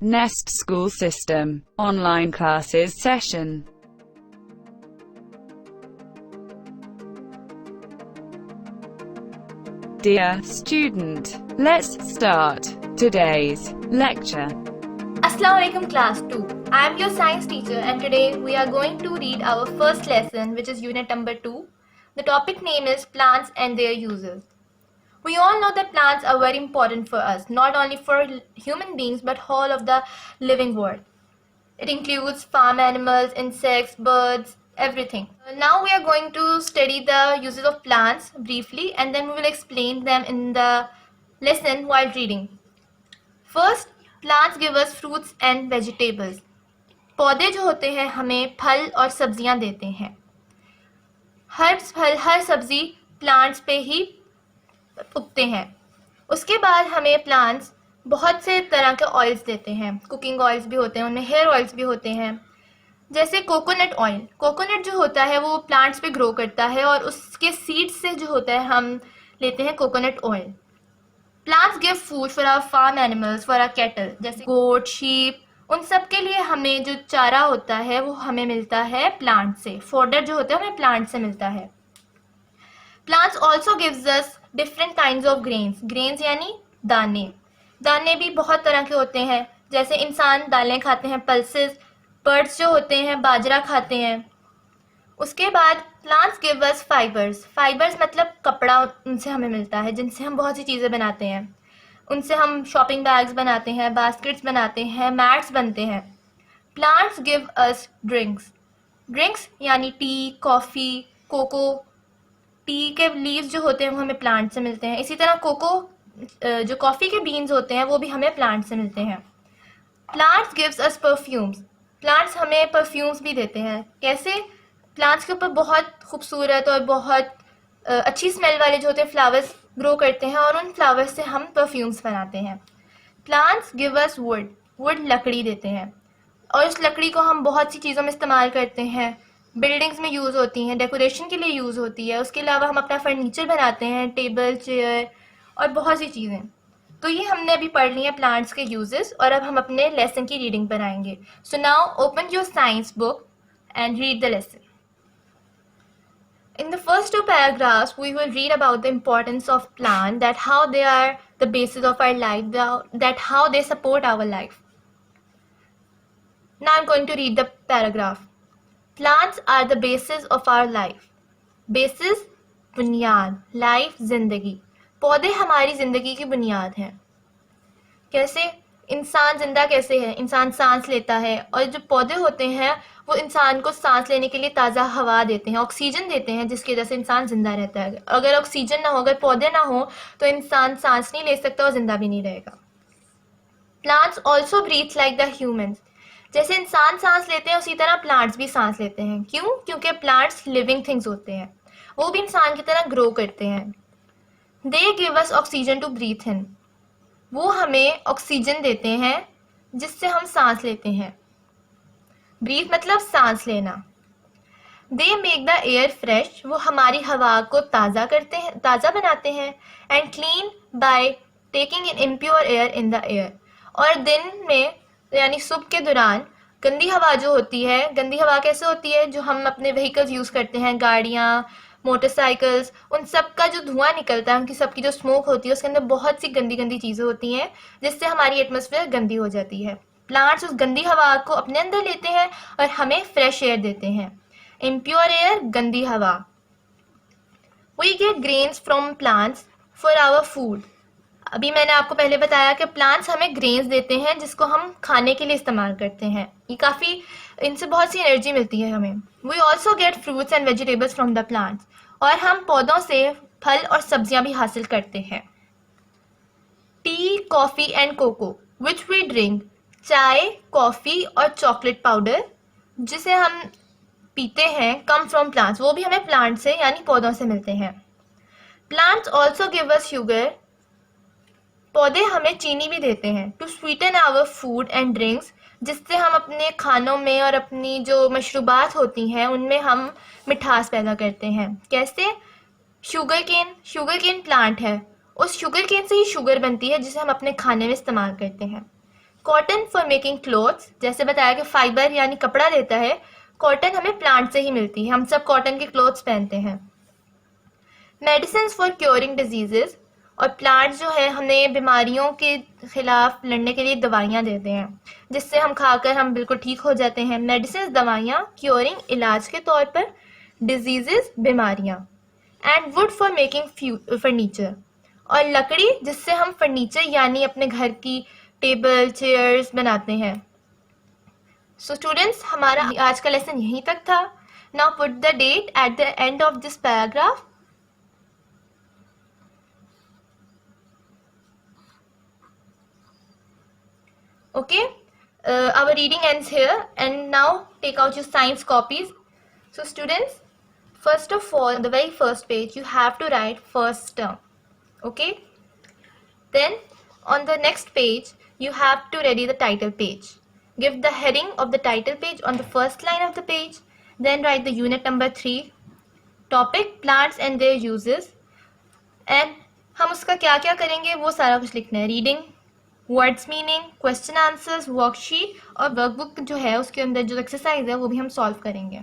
Nest School System, Online Classes Session. Dear student, let's start today's lecture. Assalamu alaikum class 2. I am your science teacher and today we are going to read our first lesson, which is unit number 2. The topic name is plants and their uses. We all know that plants are very important for us, not only for human beings but whole of the living world. It includes farm animals, insects, birds, everything. Now we are going to study the uses of plants briefly and then we will explain them in the lesson while reading. First, plants give us fruits and vegetables. पौधे जो होते हैं हमें फल और सब्जियां देते हैं. हर फल हर सब्जी प्लांट्स पे ही उगते हैं. उसके बाद हमें प्लांट्स बहुत से तरह के ऑयल्स देते हैं. कुकिंग ऑयल्स भी होते हैं, उनमें हेयर ऑयल्स भी होते हैं. जैसे कोकोनट ऑयल. कोकोनट जो होता है वो प्लांट्स पे ग्रो करता है और उसके सीड्स से जो होता है हम लेते हैं coconut oil. Plants give food for our farm animals, for our cattle, जैसे गोट, शीप, उन सब के लिए हमें जो चारा होता है वो हमें मिलता है प्लांट से. फोडर जो होता है हमें प्लांट से मिलता है. Plants also gives us different kinds of grains. Grains यानी दाने. दाने भी बहुत तरह के होते हैं. जैसे इंसान दालें खाते हैं, पल्सेस. बर्ड्स जो होते हैं बाजरा खाते हैं. उसके बाद plants give us fibres. Fibres मतलब कपड़ा उनसे हमें मिलता है, जिनसे हम बहुत सी चीज़ें बनाते हैं. उनसे हम शॉपिंग बैग्स बनाते हैं, बास्केट्स बनाते हैं, मैट्स बनते हैं. Plants give us drinks. Drinks यानी टी, कॉफ़ी, कोको. टी के लीव्स जो होते हैं वो हमें प्लांट से मिलते हैं. इसी तरह कोको जो कॉफ़ी के बीन्स होते हैं वो भी हमें प्लांट से मिलते हैं. Plants gives us perfumes. Plants हमें परफ्यूम्स भी देते हैं. कैसे? प्लांट्स के ऊपर बहुत खूबसूरत और बहुत अच्छी स्मेल वाले जो होते हैं फ्लावर्स ग्रो करते हैं और उन फ्लावर्स से हम परफ्यूम्स बनाते हैं. Plants give us would. Would लकड़ी देते हैं और इस लकड़ी को हम बहुत सी चीज़ों में इस्तेमाल करते हैं. बिल्डिंग्स में यूज़ होती हैं, डेकोरेशन के लिए यूज़ होती है. उसके अलावा हम अपना फर्नीचर बनाते हैं, टेबल, चेयर और बहुत सी चीज़ें. तो ये हमने अभी पढ़ ली है प्लांट्स के यूजेस और अब हम अपने लेसन की रीडिंग पर आएंगे. So now open your science book and read the lesson. In the first two paragraphs, we will read about the importance of plants, that how they are the basis of our life, that how they support our life. Now I'm going to read the paragraph. Plants are the basis of our life. Basis, बुनियाद, life, जिंदगी. पौधे हमारी जिंदगी की बुनियाद हैं. कैसे? इंसान जिंदा कैसे है? इंसान सांस लेता है और जो पौधे होते हैं वो इंसान को सांस लेने के लिए ताज़ा हवा देते हैं, ऑक्सीजन देते हैं, जिसकी वजह से इंसान जिंदा रहता है. अगर ऑक्सीजन ना हो, अगर पौधे ना हो तो इंसान सांस नहीं ले सकता और जिंदा भी नहीं रहेगा. Plants also breathe like the humans. जैसे इंसान सांस लेते हैं उसी तरह प्लांट्स भी सांस लेते हैं. क्यों? क्योंकि प्लांट्स लिविंग थिंग्स होते हैं, वो भी इंसान की तरह ग्रो करते हैं. They give us oxygen to breathe in. वो हमें ऑक्सीजन देते हैं जिससे हम सांस लेते हैं. ब्रीथ मतलब सांस लेना. They make the air fresh. वो हमारी हवा को ताज़ा करते हैं, ताज़ा बनाते हैं. And clean by taking in impure air in the air. और दिन में यानी सुबह के दौरान गंदी हवा जो होती है, गंदी हवा कैसे होती है? जो हम अपने व्हीकल्स यूज़ करते हैं, गाड़ियाँ, मोटरसाइकिल्स, उन सब का जो धुआं निकलता है, उनकी सबकी जो स्मोक होती है उसके अंदर बहुत सी गंदी गंदी चीज़ें होती हैं जिससे हमारी एटमॉस्फेयर गंदी हो जाती है. प्लांट्स उस गंदी हवा को अपने अंदर लेते हैं और हमें फ्रेश एयर देते हैं. इम्प्योर एयर, गंदी हवा. We get grains from plants for our food. अभी मैंने आपको पहले बताया कि प्लांट्स हमें ग्रेन्स देते हैं जिसको हम खाने के लिए इस्तेमाल करते हैं. ये काफ़ी, इनसे बहुत सी एनर्जी मिलती है हमें. We also get fruits and vegetables from the plants. और हम पौधों से फल और सब्जियां भी हासिल करते हैं. Tea, coffee and cocoa which we drink. चाय, कॉफ़ी और चॉकलेट पाउडर जिसे हम पीते हैं कम फ्रॉम प्लांट्स. वो भी हमें प्लांट से यानी पौधों से मिलते हैं. Plants also give us sugar. पौधे हमें चीनी भी देते हैं. To sweeten our food and drinks. जिससे हम अपने खानों में और अपनी जो मशरूबात होती हैं उनमें हम मिठास पैदा करते हैं. कैसे? शुगर केन प्लांट है, उस शुगर केन से ही शुगर बनती है जिसे हम अपने खाने में इस्तेमाल करते हैं. कॉटन फॉर मेकिंग क्लोथ्स, जैसे बताया कि फाइबर यानी कपड़ा देता है, कॉटन हमें प्लांट से ही मिलती है, हम सब कॉटन के क्लोथ्स पहनते हैं। मेडिसिन फॉर क्योरिंग डिजीजेस, और प्लांट जो है हमें बीमारियों के खिलाफ लड़ने के लिए दवाइयाँ देते हैं, जिससे हम खाकर हम बिल्कुल ठीक हो जाते हैं। मेडिसिन दवाइयाँ, क्योरिंग इलाज के तौर पर, डिजीजेस बीमारियाँ। And would for making furniture, और लकड़ी जिससे हम फर्नीचर यानी अपने घर की टेबल चेयर्स बनाते हैं। सो स्टूडेंट्स, हमारा आज का लेसन यहीं तक था। Now put the date at the end of this paragraph. Okay, our reading ends here, and now take out your science copies. So students, first of all, on the very first page, you have to write first term. Okay, then on the next page, you have to ready the title page. Give the heading of the title page on the first line of the page. Then write the unit number 3, topic plants and their uses. And हम उसका क्या क्या करेंगे वो सारा कुछ लिखना है. Reading, words meaning, question answers, worksheet और वर्कबुक जो है उसके अंदर जो एक्सरसाइज है वो भी हम सॉल्व करेंगे.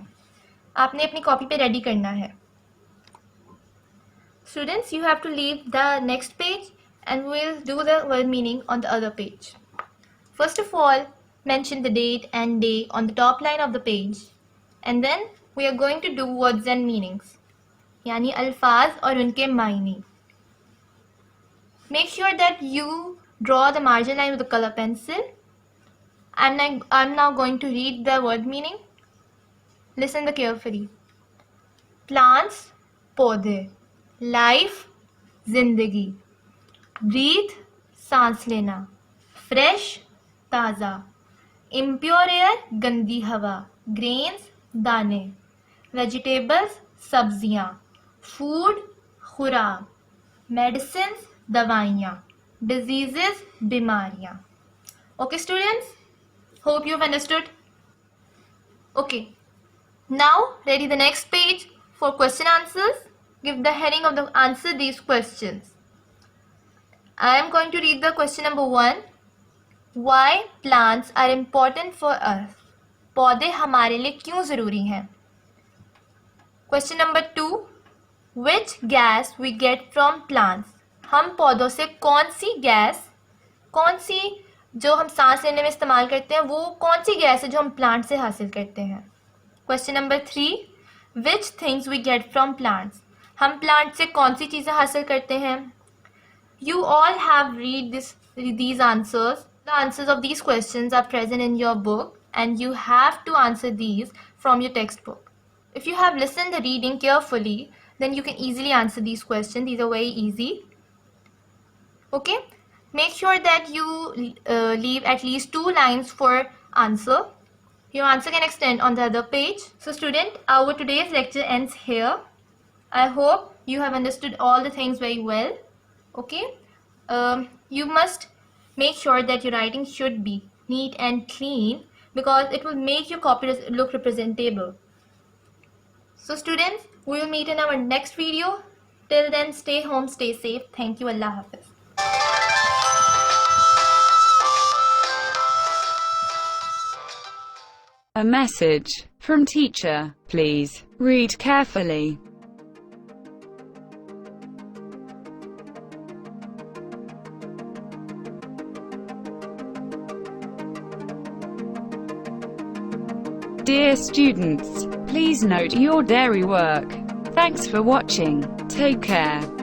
आपने अपनी कॉपी पे रेडी करना है. Students, you have to leave the next page and we will do the word meaning on the other page. First of all, mention the date and day on the top line of the page, and then we are going to do words and meanings, यानी अल्फाज और उनके मायने. Make sure that you draw the margin line with the color pencil. I'm now going to read the word meaning. Listen carefully. Plants, पौधे. Life, जिंदगी. Breathe, सांस लेना. Fresh, ताज़ा. Impure air, गंदी हवा. Grains, दाने. Vegetables, सब्जियाँ. Food, खुराक. Medicines, दवाइयाँ. Diseases, बीमारियाँ. Okay students, hope you've understood. Okay, now ready the next page for question answers. Give the heading of the answer these questions. I am going to read the question number 1. Why plants are important for us? पौधे हमारे लिए क्यों ज़रूरी हैं? Question number 2. Which gas we get from plants? हम पौधों से कौन सी गैस, कौन सी जो हम सांस लेने में इस्तेमाल करते हैं वो कौन सी गैस है जो हम प्लांट से हासिल करते हैं? Question number 3. Which things we get from plants? हम प्लांट से कौन सी चीज़ें हासिल करते हैं? You all have read these answers. The answers of these questions are present in your book and you have to answer these from your textbook. If you have listened the reading carefully, then you can easily answer these questions. These are very easy. Okay, make sure that you leave at least 2 lines for answer. Your answer can extend on the other page. So student, our today's lecture ends here. I hope you have understood all the things very well. Okay, you must make sure that your writing should be neat and clean because it will make your copy look representable. So students, we will meet in our next video. Till then, stay home, stay safe. Thank you. Allah Hafiz. A message from teacher. Please read carefully. Dear students, please note your diary work. Thanks for watching. Take care.